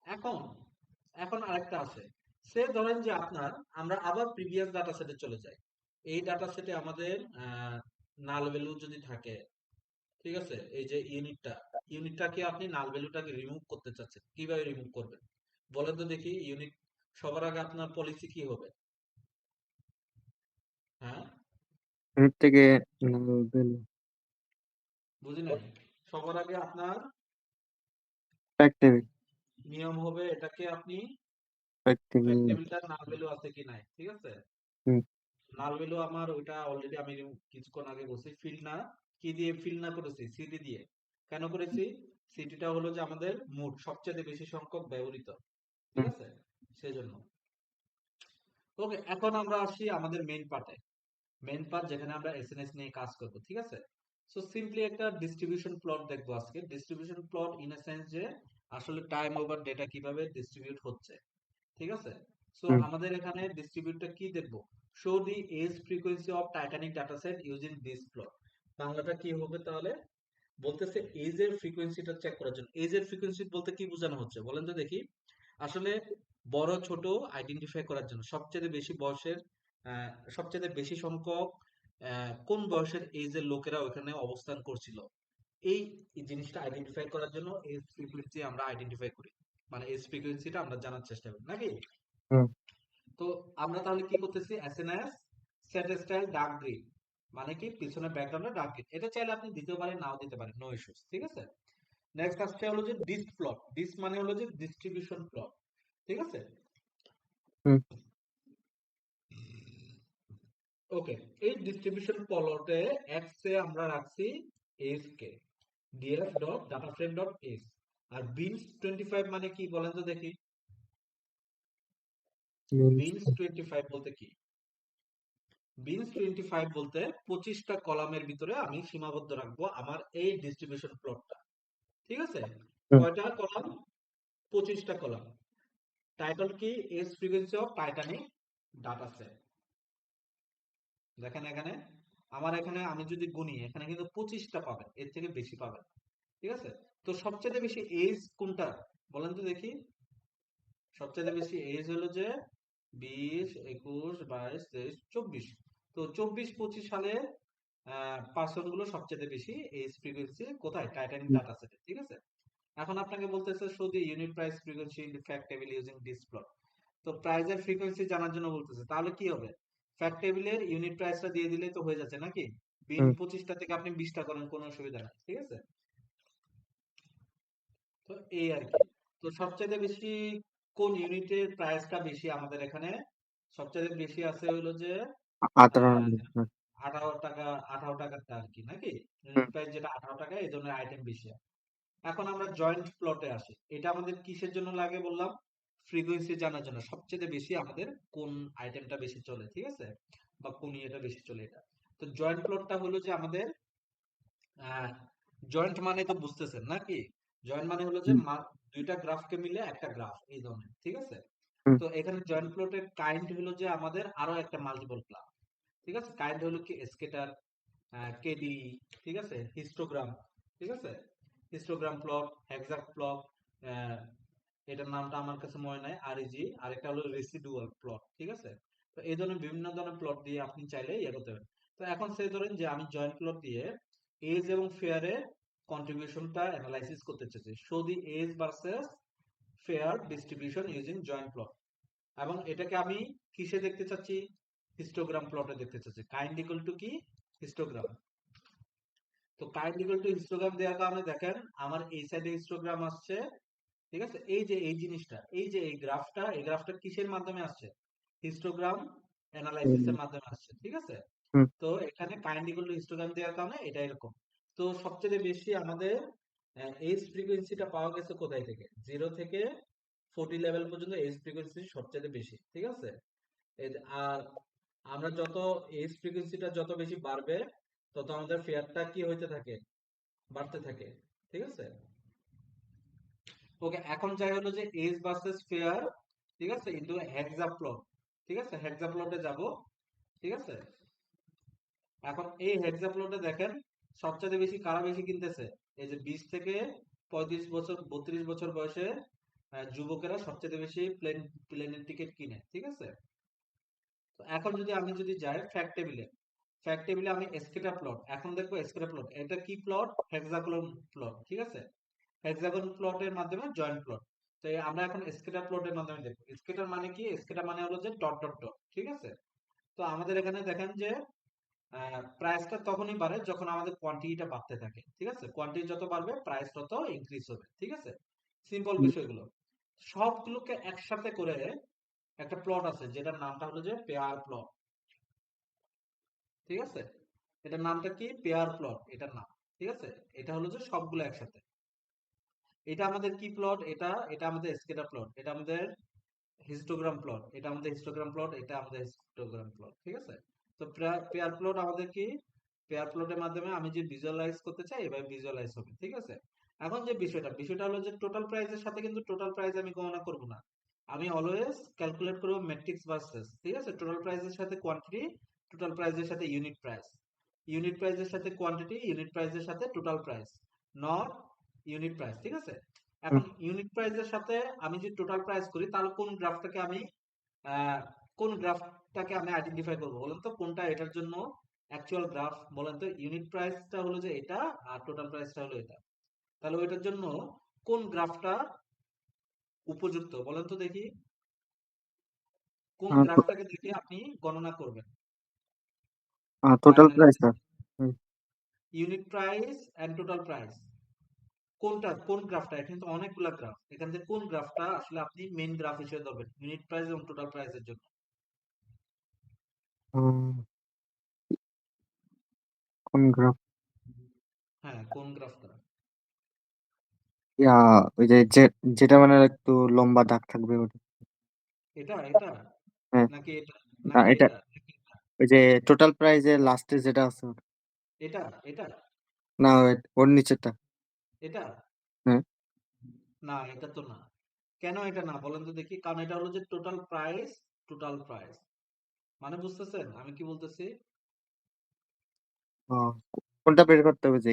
এখন এখন আরেকটা আছে। সে ধরেন যে আপনার, আমরা আবার প্রিভিয়াস ডাটা সেটে চলে যাই। এই ডাটা সেটে আমাদের নাল ভ্যালু যদি থাকে, ঠিক আছে, এই যে ইউনিটটাকে আপনি নাল ভ্যালুটাকে রিমুভ করতে চাচ্ছেন, কিভাবে রিমুভ করবেন বলেন তো দেখি? ইউনিট, সবার আগে আপনার পলিসি কি হবে? হ্যাঁ, ইউনিট থেকে নাল ভ্যালু বুঝি নাই। সবার আগে আপনার ফ্যাক্ট টেবিল। নিয়ম হবে এটাকে আপনি ফ্যাক্ট টেবিল। ফ্যাক্ট টেবিলটার নাল ভ্যালু আছে কি নাই। ঠিক আছে? হুম, নাল ভ্যালু আমার ওইটা অলরেডি আমি কিছুক্ষণ আগে বলছি, ফিল না, কি দিয়ে ফিল না করেছি? সিডি দিয়ে। কেন করেছি? সিটিটা হলো যে আমাদের মোট সবচেয়ে বেশি সংখ্যক ব্যবহৃত, ঠিক হুম, আছে, সেজন্য। ওকে, এখন আমরা আসি আমাদের মেইন পার্টে। মেইন পার্ট যেখানে আমরা এসএনএস নিয়ে কাজ করব, ঠিক আছে। সো সিম্পলি একটা ডিস্ট্রিবিউশন প্লট দেখবো আজকে। Distribution plot in a sense যে আসলে টাইম ওভার ডেটা কিভাবে ডিস্ট্রিবিউট হচ্ছে, ঠিক আছে। সো হুম, আমাদের এখানে ডিস্ট্রিবিউটটা কি দেখবো? Show the age frequency of Titanic data set using this plot. বাংলাটা কি হবে তাহলে? বলতেছে এজ এর ফ্রিকোয়েন্সিটা চেক করার জন্য। এজ এর ফ্রিকোয়েন্সি বলতে কি বোঝানো হচ্ছে বলেন তো দেখি। আসলে বড় ছোট আইডেন্টিফাই করার জন্য সবচেয়ে বেশি বয়সের, সবচেয়ে বেশি সংখ্যক কোন বয়সের এজের লোকেরা ওখানে অবস্থান করছিল, এই জিনিসটা আইডেন্টিফাই করার জন্য এজ ফ্রিকোয়েন্সি আমরা আইডেন্টিফাই করি, মানে এজ ফ্রিকোয়েন্সিটা আমরা জানার চেষ্টা করি নাকি। হুম, তো আমরা তাহলে কি করতেছি? SNS set style dark green, মানে কি পিছনে ব্যাকগ্রাউন্ডে ডার্ক গ্রিন, এটা চাইলে আপনি দিতেও পারেন নাও দিতে পারেন, নো ইস্যুস, ঠিক আছে। নেক্সট কাজটা হলো যে ডিস্ট প্লট। ডিস্ট মানে হলো যে ডিস্ট্রিবিউশন প্লট, ঠিক আছে। হুম, ওকে, এই ডিস্ট্রিবিউশন প্লটে এক্স এ আমরা রাখছি এস কে, DF dot data frame dot S. আর বিনস 25 মানে কি বলেন তো দেখি। means, বিনস 25 বলতে কি? বিনস 25 বলতে 25টা কলামের ভিতরে আমি সীমাবদ্ধ রাখবো আমার এই ডিস্ট্রিবিউশন প্লটটা, ঠিক আছে। হুম, কয়টা কলাম? 25টা কলাম। টাইটেল কি? Age frequency of Titanic data set. দেখেন এখানে, আমার এখানে আমি যদি গুনি এখানে কিন্তু 25টা পাবেন, এর থেকে বেশি পাবেন, ঠিক আছে। তো সবচেয়ে বেশি এজ কোনটা বলেন তো দেখি। সবচেয়ে বেশি এজ হলো যে 20, 21, 22, 23, 24। তো 24, 25 সালে পার্সন গুলো সবচেয়ে বেশি এজ ফ্রিকোয়েন্সি কোথায়? টাইটানিক হুম, ডাটা সেটে, ঠিক আছে। এখন আপনাকে বলতেছে show the unit price frequency in the fact table using this plot. তো প্রাইজের ফ্রিকোয়েন্সি জানার জন্য বলতেছে, তাহলে কি হবে? ফ্যাক্ট টেবিলের ইউনিট প্রাইসটা দিয়ে দিলেই তো হয়ে যাচ্ছে নাকি। বিন হুম, 25টা থেকে আপনি 20টা করেন, কোনো অসুবিধা নাই, ঠিক আছে। তো এই আর কি। তো সবচেয়ে বেশি কোন ইউনিটের প্রাইসটা বেশি আমাদের এখানে? সবচেয়ে বেশি আছে হলো যে 18 আহ নম্বর, হুম, 18 টাকা, 18 টাকাটা আর কি নাকি। হুম, ইউনিট প্রাইস যেটা 18 টাকা, এই ধরনের আইটেম বেশি। এখন আমরা জয়েন্ট প্লটে আসি। এটা আমাদের কিসের জন্য লাগে বললাম? ফ্রিকোয়েন্সি জানার জন্য। সবচেয়ে বেশি আমাদের কোন আইটেমটা বেশি চলে, ঠিক আছে, বা কোন ইয়েটা বেশি চলে, এটা। তো জয়েন্ট প্লটটা হলো যে আমাদের, জয়েন্ট মানে তো বুঝতেছেন নাকি। জয়েন্ট মানে হলো যে হুম, দুইটা গ্রাফকে মিলে একটা গ্রাফ, এই ধরনের, ঠিক আছে। হুম, তো এখানে জয়েন্ট প্লটের কাইন্ড হলো যে আমাদের আরো একটা মাল্টিপল গ্রাফ, ঠিক আছে। কাইন্ড হলো কি স্কেটার, কেডি, ঠিক আছে, হিস্টোগ্রাম, ঠিক আছে। হিস্টোগ্রাম প্লট, হেক্সা প্লট, এটার নামটা আমার কাছে মনে নাই, আরইজি, আরেকটা হলো রেসিডুয়াল প্লট, ঠিক আছে। তো এই ধরনের বিভিন্ন ধরনের প্লট দিয়ে আপনি চাইলে ইয়ে করতে পারেন। তো এখন সে ধরেন যে আমি জয়েন্ট প্লট দিয়ে এজ এবং ফেয়ারের কন্ট্রিবিউশনটা অ্যানালাইসিস করতে চাইছি। Show the age versus fare distribution using joint plot. এবং এটাকে আমি কিসে দেখতে চাচ্ছি? হিস্টোগ্রাম প্লটে দেখতে চাচ্ছি। কাইন্ড ইকুয়াল টু কি? হিস্টোগ্রাম। তো কাইন্ড ইকুয়াল টু হিস্টোগ্রাম দেওয়ার কারণে দেখেন আমার এই সাইডে হিস্টোগ্রাম আসছে, ঠিক আছে। এই যে এই জিনিসটা, এই যে এই গ্রাফটা, এই গ্রাফটা কিসের মাধ্যমে আসছে? হিস্টোগ্রাম অ্যানালাইসিস হুম, এর মাধ্যমে আসছে, ঠিক আছে। হুম, তো এখানে কাইন্ড ইকুয়াল টু হিস্টোগ্রাম দেওয়ার কারণে এটা এরকম। তো সবচেয়ে বেশি আমাদের এজ ফ্রিকোয়েন্সিটা পাওয়া গেছে কোথায় থেকে? 0 থেকে 40 লেভেল পর্যন্ত এজ ফ্রিকোয়েন্সি সবচেয়ে বেশি, ঠিক আছে। আর আমরা যত এজ ফ্রিকোয়েন্সিটা যত বেশি বাড়বে, তত আমাদের ফেয়ারটা কি হইতে থাকে? বাড়তে থাকে, ঠিক আছে। ওকে, এখন যাই হলো যে এজ ভার্সেস ফেয়ার, ঠিক আছে, ইনটু হেক্সাপ্লট, ঠিক আছে। হেক্সাপ্লটে যাব, ঠিক আছে। এখন এই হেক্সাপ্লটে দেখেন সবচেয়ে বেশি কারা বেশি কিনতেছে? এই যে 20 থেকে 35 বছর, 32 বছর বয়সে যুবকেরা সবচেয়ে বেশি প্লেনের টিকিট কিনে, ঠিক আছে। তো এখন যদি আমি যদি যাই ফ্যাক্ট টেবিলে, ফ্যাক্ট টেবিলে আমি স্কেটার প্লট, এখন দেখবো স্কেটার প্লট, এটা কি প্লট? হেক্সাগোনাল প্লট, ঠিক আছে। হেক্সাগন প্লটের মাধ্যমে জয়েন্ট প্লট। তো আমরা এখন স্কেটার প্লটের মাধ্যমে দেখবো। স্কেটার মানে কি? স্কেটার মানে হলো যে ডট ডট ডট, ঠিক আছে। তো আমাদের এখানে দেখেন যে প্রাইসটা তখনই বাড়ে যখন আমাদের কোয়ান্টিটিটা বাড়তে থাকে, ঠিক আছে। কোয়ান্টিটি যত বাড়বে প্রাইস তত ইনক্রিজ হবে, ঠিক আছে। সিম্পল হুম, বিষয়গুলো সবগুলোকে একসাথে করে একটা প্লট আছে যেটার নামটা হলো যে পেয়ার প্লট, ঠিক আছে। এটার নামটা কি? পেয়ার প্লট, এটার নাম, ঠিক আছে? এটা হলো যে সবগুলো একসাথে। এটা আমাদের কি প্লট? এটা আমাদের স্কেটার প্লট। এটা আমাদের হিস্টোগ্রাম প্লট, এটা আমাদের হিস্টোগ্রাম প্লট, এটা আমাদের হিস্টোগ্রাম প্লট। ঠিক আছে? তো পেয়ার প্লট আমাদের কি? পেয়ার প্লটের মাধ্যমে আমি যে ভিজুয়ালাইজ করতে চাই এভাবে ভিজুয়ালাইজ হবে। ঠিক আছে? এখন যে বিষয়টা হলো যে টোটাল প্রাইসের সাথে কিন্তু টোটাল প্রাইস আমি গণনা করব না। আমি অলওয়েজ ক্যালকুলেট করব ম্যাট্রিক্স ভার্সেস। ঠিক আছে? টোটাল প্রাইসের সাথে কোয়ান্টিটি, টোটাল প্রাইসের সাথে ইউনিট প্রাইস, ইউনিট প্রাইসের সাথে কোয়ান্টিটি, ইউনিট প্রাইসের সাথে total price, not unit price. ঠিক আছে? হুম, এখন ইউনিট প্রাইসের সাথে আমি যদি টোটাল প্রাইস করি তাহলে আহ, কোন গ্রাফটাকে আমি আইডেন্টিফাই করব বলেন তো, কোনটা এটার জন্য অ্যাকচুয়াল গ্রাফ বলেন তো? ইউনিট প্রাইসটা হলো যে এটা, আর টোটাল প্রাইসটা হলো এটা। তাহলে ওইটার জন্য কোন গ্রাফটা উপযুক্ত বলেন তো দেখি? কোন গ্রাফটাকে দেখে আপনি গণনা করবেন বা total price analysis? Unit price and total price, কোন গ্রাফটা? এখানে তো অনেকগুলা গ্রাফ, এখান থেকে কোন গ্রাফটা আসলে আপনি মেইন গ্রাফ হিসেবে ধরবেন ইউনিট প্রাইস এবং টোটাল প্রাইসের জন্য? কোন গ্রাফ? হ্যাঁ, কোন গ্রাফটা? ইয়া ওই যেটা মানে একটু লম্বা দাগ থাকবে ওটা। এটা হ্যাঁ, নাকি এটা না নাকি এটা এটা নাকি এটা? ওই যে টোটাল প্রাইজের লাস্টে যেটা আছে ওটা। এটা এটা না ওর নিচেরটা। এটা হ্যাঁ, না, এটা তো না। কেন এটা না বলেন তো দেখি? কারণ এটা হলো যে টোটাল প্রাইস, টোটাল প্রাইস মানে বুঝতেছেন আমি কি বলতেছি? ও, কোনটা বের করতে হবে যে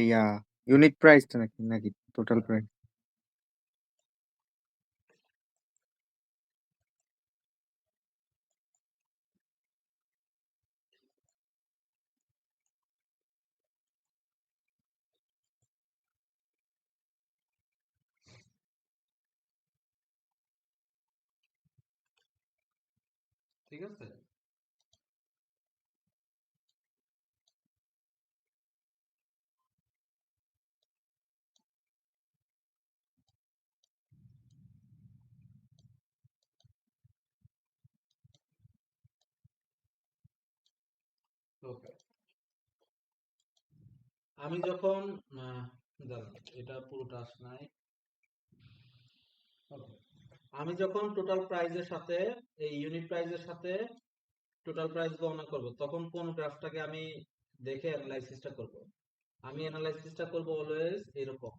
ইউনিট প্রাইসটা নাকি নাকি টোটাল প্রাইস? ঠিক আছে? ওকে, আমি যখন দাঁড়ান, এটা পুরোটা আস নাই। Okay. আমি যখন টোটাল প্রাইজের সাথে এই ইউনিট প্রাইজের সাথে টোটাল প্রাইস গণনা করব তখন কোন গ্রাফটাকে আমি দেখে অ্যানালাইসিসটা করব? আমি অ্যানালাইসিসটা করব অলওয়েজ এরকম।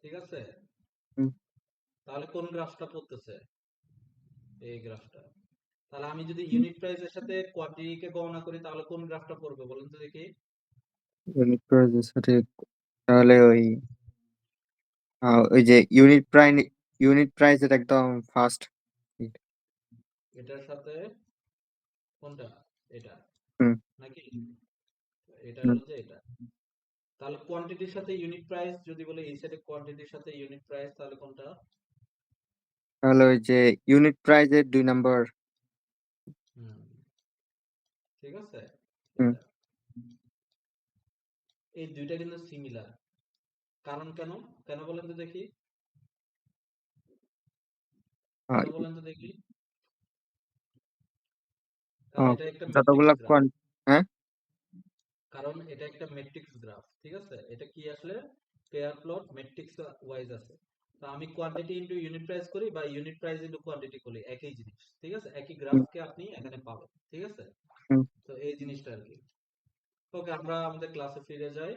ঠিক আছে? হুম, তাহলে কোন গ্রাফটা পড়তেছে? এই গ্রাফটা। তাহলে আমি যদি ইউনিট প্রাইসের সাথে কোয়ান্টিটিকে গণনা করি তাহলে কোন গ্রাফটা পড়বে বলুন তো দেখি? ইউনিট প্রাইজের সাথে তাহলে ওই যে ইউনিট প্রাইজের একদম ফার্স্ট। এটার সাথে কোনটা? এটা হুম, নাকি? এটা হুম। হলো যে এটা। তাহলে কোয়ান্টিটির সাথে ইউনিট প্রাইস যদি বলি, এই সাইডে কোয়ান্টিটির সাথে ইউনিট প্রাইস, তাহলে কোনটা? তাহলে ওই যে ইউনিট প্রাইজের 2 নাম্বার। হুম, ঠিক আছে, হুম, এটা। এই দুইটা কিন্তু সিমিলার। কারণ কেন? কেন বলেন তো দেখি? কেন আহ, বলেন তো দেখি? কারণ আহ, এটা একটা ম্যাট্রিক্স যতগুলা গ্রাফ। কোয়ান হ্যাঁ, কারণ এটা একটা ম্যাট্রিক্স গ্রাফ। ঠিক আছে? এটা কি আসলে পেয়ার প্লট ম্যাট্রিক্স ওয়াইজ আছে। তো আমি কোয়ান্টিটি ইনটু ইউনিট প্রাইস করি বা ইউনিট প্রাইস ইনটু কোয়ান্টিটি করি, একই জিনিস। ঠিক আছে? একই হুম, গ্রাফকে আপনি এখানে পাবেন। ঠিক আছে? হুম, তো এই জিনিসটা আর কি। ওকে, আমরা আমাদের ক্লাসে ফিরে যাই।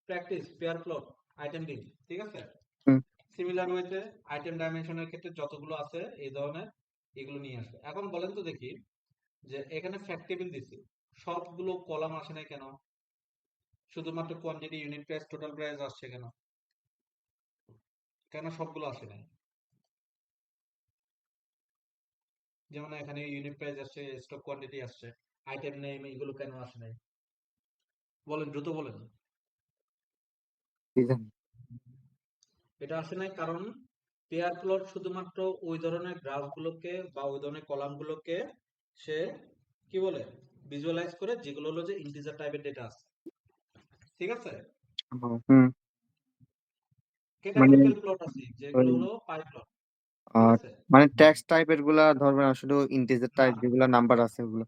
Practice pair plot, item ding. ঠিক আছে? হুম। সিমিলার ওয়েতে আইটেম ডাইমেনশনের ক্ষেত্রে যতগুলো আছে এই ধরনের, এগুলো নিয়ে আসবে। এখন বলেন তো দেখি যে এখানে ফ্যাক্ট টেবিল দিছি, সবগুলো কলাম আসে না কেন? শুধুমাত্র quantity, unit price, total price আসছে কেন? কেন সবগুলো আসে নাই? যেমন এখানে ইউনিট প্রাইস আসছে, স্টক কোয়ান্টিটি আসছে, আইটেম নেম, এগুলো কেন আসে নাই? বলেন, দ্রুত বলেন। কি জানি। এটা আসে নাই কারণ পেয়ার প্লট শুধুমাত্র ওই ধরনের গ্রাফগুলোকে বা ওই ধরনের কলামগুলোকে সে কি বলে ভিজুয়ালাইজ করে যেগুলো হলো যে ইন্টিজার টাইপের ডেটা আছে। ঠিক আছে? হুম, মানে ক্যাটাগরিক্যাল প্লট আছে যেগুলো ওই হলো পাই প্লট। ঠিক আহ, আছে? মানে টেক্সট টাইপের গুলা ধরবে না, শুধু ইন্টিজার না, টাইপ যেগুলা নাম্বার আছে ওগুলো।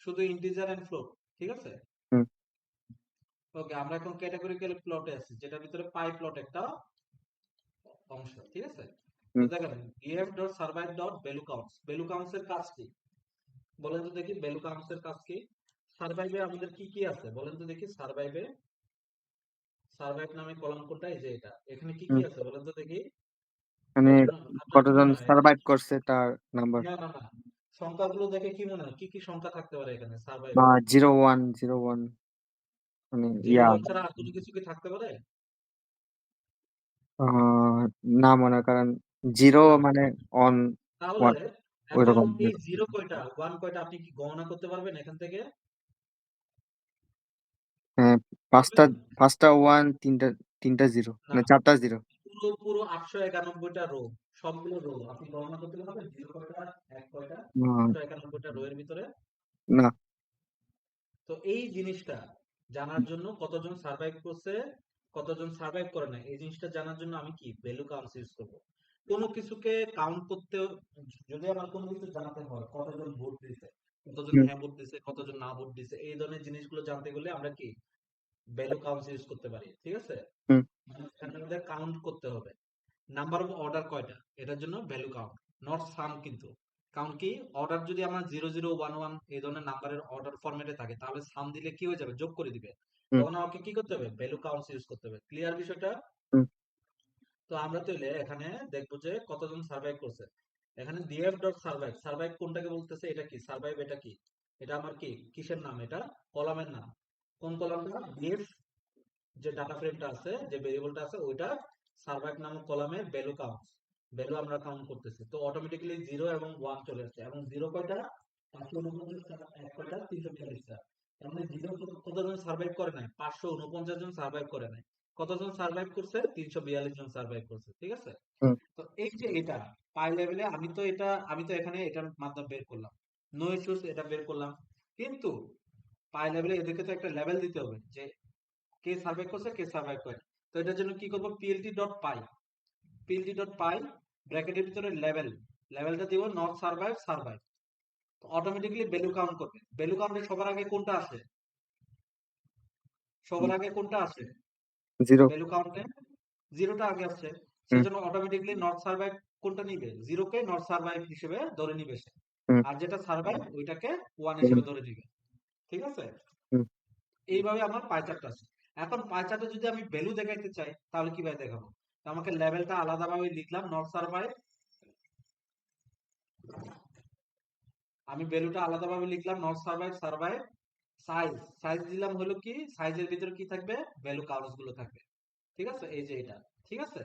শুধু ইন্টিজার এন্ড ফ্লোট। ঠিক আছে? হুম, ওকে, আমরা এখন ক্যাটেগরিক্যাল প্লটে আছি, যেটার ভিতরে পাই প্লট একটা অংশ, ঠিক আছে? তো হুম। দেখেন, df dot survive dot value counts, value counts এর কাজ কি বলেন তো দেখি, ভ্যালু কাউন্টস এর কাজ কি? সার্ভাইভে আমাদের কি কি আছে বলেন তো দেখি, সার্ভাইভে, সার্ভাইভ নামে কলাম কোনটা? এই যে এটা, এখানে কি কি হুম। আছে বলেন তো দেখি? মানে কতজন, আপনার কি কতজন মনে হয় এখানে? সার্ভাইভ করছে তার নাম্বার। না না না, সংখ্যাগুলো দেখে কি মনে হয়, কি কি সংখ্যা থাকতে পারে এখানে সার্ভাইভে? 0101 মানে জিরো ওয়ান ছাড়া আর কোনো কিছু কি থাকতে পারে? আহ, না মনে করেন জিরো না। মানে অন তাহলে ওয়ান এখন ওইরকম। এই জিরো কয়টা, ওয়ান কয়টা, আপনি কি গণনা করতে পারবেন এখান থেকে? হ্যাঁ, পাঁচটা, পারবেন? পাঁচটা ওয়ান, তিনটা, তিনটা জিরো না, মানে চারটা জিরো। পুরো পুরো 891টা রো, সবগুলো রো আপনি গণনা করতে পারবেন? জিরো কয়টা, এক কয়টা, 891টা রো এর ভিতরে? না। তো এই জিনিসটা জানার জন্য, কতজন সার্ভাইভ করছে কতজন সার্ভাইভ করে না, এই জিনিসটা জানার জন্য আমি কি ভ্যালু কাউন্টস ইউজ করব। কোনো কিছুকে কাউন্ট করতে, যদি আমার কোনো কিছু জানাতে হয়, কতজন ভোট দিছে, কতজন হুম। হ্যাঁ ভোট দিছে, কতজন না ভোট দিছে, এই ধরনের জিনিসগুলো জানতে গেলে আমরা কি ভ্যালু কাউন্টস ইউজ করতে পারি, ঠিক আছে? হুম। মানে এখানে আমাদের কাউন্ট করতে হবে নাম্বার অফ অর্ডার কয়টা, এটার জন্য ভ্যালু কাউন্ট, নট সাম কিন্তু। কারণ কি, অর্ডার যদি আমার 0011 এই ধরনের নাম্বারের অর্ডার ফরম্যাটে থাকে, তাহলে সাম দিলে কি হয়ে যাবে, যোগ করে দিবে। হুম। তখন আমাকে কি করতে হবে, ভ্যালু কাউন্টস ইউজ করতে হবে। ক্লিয়ার বিষয়টা? হুম। তো আমরা তাহলে এখানে দেখবো যে কতজন সার্ভাইভ করছে। এখানে df ডট সার্ভাইভ, সার্ভাইভ কোনটাকে বলতেছে, এটা কি সার্ভাইভ, এটা কি, এটা আমার কি কিসের নাম, এটা কলামের নাম। কোন কলামটা? df, যে ডাটা ফ্রেমটা আছে, যে ভেরিয়েবলটা আছে, ওইটা সার্ভাইভ নামক কলামে ভ্যালু কাউন্টস, ভ্যালু আমরা কাউন্ট করতেছি। তো অটোমেটিক্যালি 0 এবং 1 চলে আসছে। এবং 0 কয়টা, 549টা, 1 কয়টা, 342টা। তার মানে 0 কতজন সার্ভাইভ করে নাই, 549 জন সার্ভাইভ করে নাই। কতজন সার্ভাইভ করছে, 342 জন সার্ভাইভ করছে, ঠিক আছে? হুম। তো এই যে এটা পাই লেভেলে, আমি তো এখানে এটার মাধ্যমে বের করলাম, নো ইস্যুস, এটা বের করলাম। কিন্তু পাই লেভেলে এদেরকে তো একটা লেভেল দিতে হবে, যে কে সার্ভাইভ করছে, কে সার্ভাইভ করে। তো এটার জন্য কি করব, পিএলটি ডট পাই, পিএলটি ডট পাই ব্র্যাকেটের ভিতরে লেভেল, লেভেলটা দিব নট সার্ভাইভ, সার্ভাইভ। তো অটোমেটিক্যালি ভ্যালু কাউন্ট করবে। ভ্যালু কাউন্টে সবার আগে কোনটা আসে, সবার আগে কোনটা আসে জিরো। ভ্যালু কাউন্টে? জিরোটা আগে আসছে। হুম। সেজন্য অটোমেটিক্যালি নট সার্ভাইভ কোনটা নিবে, জিরোকে নট সার্ভাইভ হিসেবে ধরে নিবে সে। হুম। আর যেটা সার্ভাইভ ওইটাকে ওয়ান হুম। হিসেবে ধরে নিবে, ঠিক আছে? হুম। এইভাবে আমার পাই চার্ট আছে। এখন পাই চার্টে যদি আমি ভ্যালু দেখাইতে চাই, তাহলে কিভাবে দেখাবো? তো আমাকে লেভেলটা আলাদাভাবে লিখলাম, নট সার্ভাইভ, আমি ভ্যালুটা আলাদাভাবে লিখলাম, not survive, survive. Size, size দিলাম হলো কি, সাইজের ভিতরে কি থাকবে, ভ্যালু কাউন্টস গুলো থাকবে, ঠিক আছে? এই যে এটা, ঠিক আছে?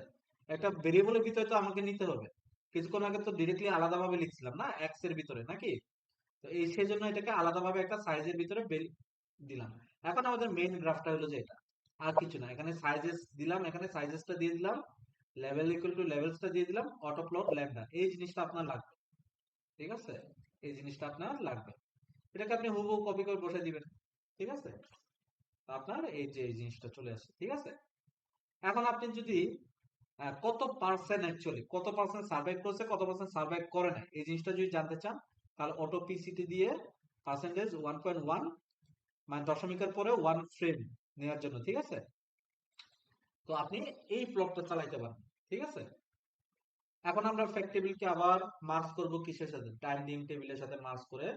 একটা ভেরিয়েবলের ভিতরে তো আমাকে নিতে হবে। কিছুক্ষণ আগে তো ডিরেক্টলি আলাদাভাবে লিখছিলাম না, এক্স এর ভিতরে নাকি? তো এই সেজন্য এটাকে আলাদাভাবে একটা সাইজের ভিতরে দিলাম। এখন আমাদের মেইন গ্রাফটা হলো যে এটা, আর কিছু না। এখানে সাইজেস দিলাম, এখানে সাইজেসটা দিয়ে দিলাম, লেভেল ইকুয়াল টু লেভেলসটা দিয়ে দিলাম, অটো প্লট ল্যাম্ডা, এই জিনিসটা আপনার লাগবে, ঠিক আছে? এই জিনিসটা আপনার লাগবে, এটাকে আপনি হুবহু কপি করে বসে দিবেন, ঠিক আছে? তো আপনার এই যে এই জিনিসটা চলে আসে, ঠিক আছে? এখন আপনি যদি কত পার্সেন্ট অ্যাকচুয়ালি, কত পার্সেন্ট সার্ভাইভ করছে, কত পার্সেন্ট সার্ভাইভ করে না, এই জিনিসটা যদি জানতে চান, তাহলে অটো পিসিটি দিয়ে পার্সেন্টেজ 1.1, মানে দশমিকের পরে 1 ফ্রেম নেওয়ার জন্য, ঠিক আছে? তো আপনি এই প্লটটা চালাইতে পারেন, ঠিক আছে? এখন আমরা ফ্যাক্ট টেবিলকে আবার মার্জ করব কিসের সাথে, টাইম ডিম টেবিলের সাথে মার্জ করে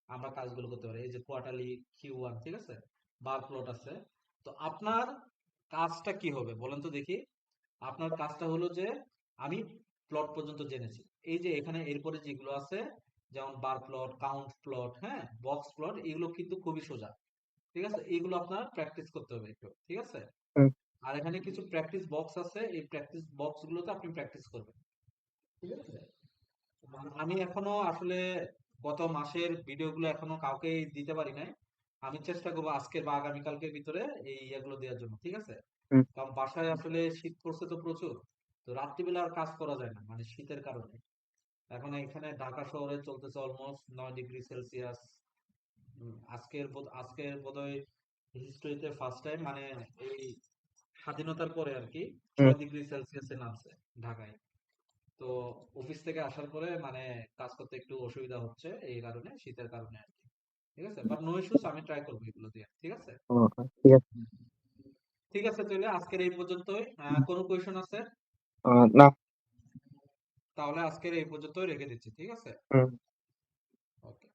আমরা কাজগুলো করতে পারি। এই যে কোয়ার্টারলি Q1, ঠিক আছে, বার প্লট আছে। তো আপনার কাজটা কি হবে বলেন তো দেখি? আপনার কাজটা হলো যে, আমি প্লট পর্যন্ত জেনেছি, এই যে এখানে এরপরে যেগুলো আছে, যেমন বার প্লট, কাউন্ট প্লট, হ্যাঁ, বক্স প্লট, এগুলো কিন্তু খুবই সোজা, ঠিক আছে? এগুলো আপনার প্র্যাকটিস করতে হবে একটু, ঠিক আছে? হুম। আর এখানে কিছু প্র্যাকটিস বক্স আছে, এই প্র্যাকটিস বক্স গুলোতে আপনি প্র্যাকটিস করবেন, ঠিক আছে? আমি এখনো আসলে গত মাসের ভিডিওগুলো এখনো কাউকে দিতে পারি নাই। আমি চেষ্টা করবো আজকের বা আগামীকালকের ভিতরে এই ইয়েগুলো দেওয়ার জন্য, ঠিক আছে? হুম। কারণ বাসায় আসলে শীত পড়ছে তো প্রচুর, তো রাত্রিবেলা আর কাজ করা যায় না, মানে শীতের কারণে। এখন এখানে ঢাকা শহরে চলতেছে অলমোস্ট 9 ডিগ্রি সেলসিয়াস। আজকের বোধহয় হিস্ট্রিতে ফার্স্ট টাইম, মানে এই স্বাধীনতার পরে আর কি, হুম। 6 ডিগ্রি সেলসিয়াসে নামছে ঢাকায়। তো অফিস থেকে আসার পরে মানে কাজ করতে একটু অসুবিধা হচ্ছে, এই কারণে, শীতের কারণে আর কি, ঠিক আছে? বাট নো ইস্যুস, আমি ট্রাই করবো এগুলো দিয়ে, ঠিক আছে? ও, ঠিক আছে। ঠিক আছে, তাহলে আজকের এই পর্যন্তই। কোনো কোয়েশন আছে? না। তাহলে আজকের এই পর্যন্তই রেখে দিচ্ছি, ঠিক আছে? হুম। ওকে।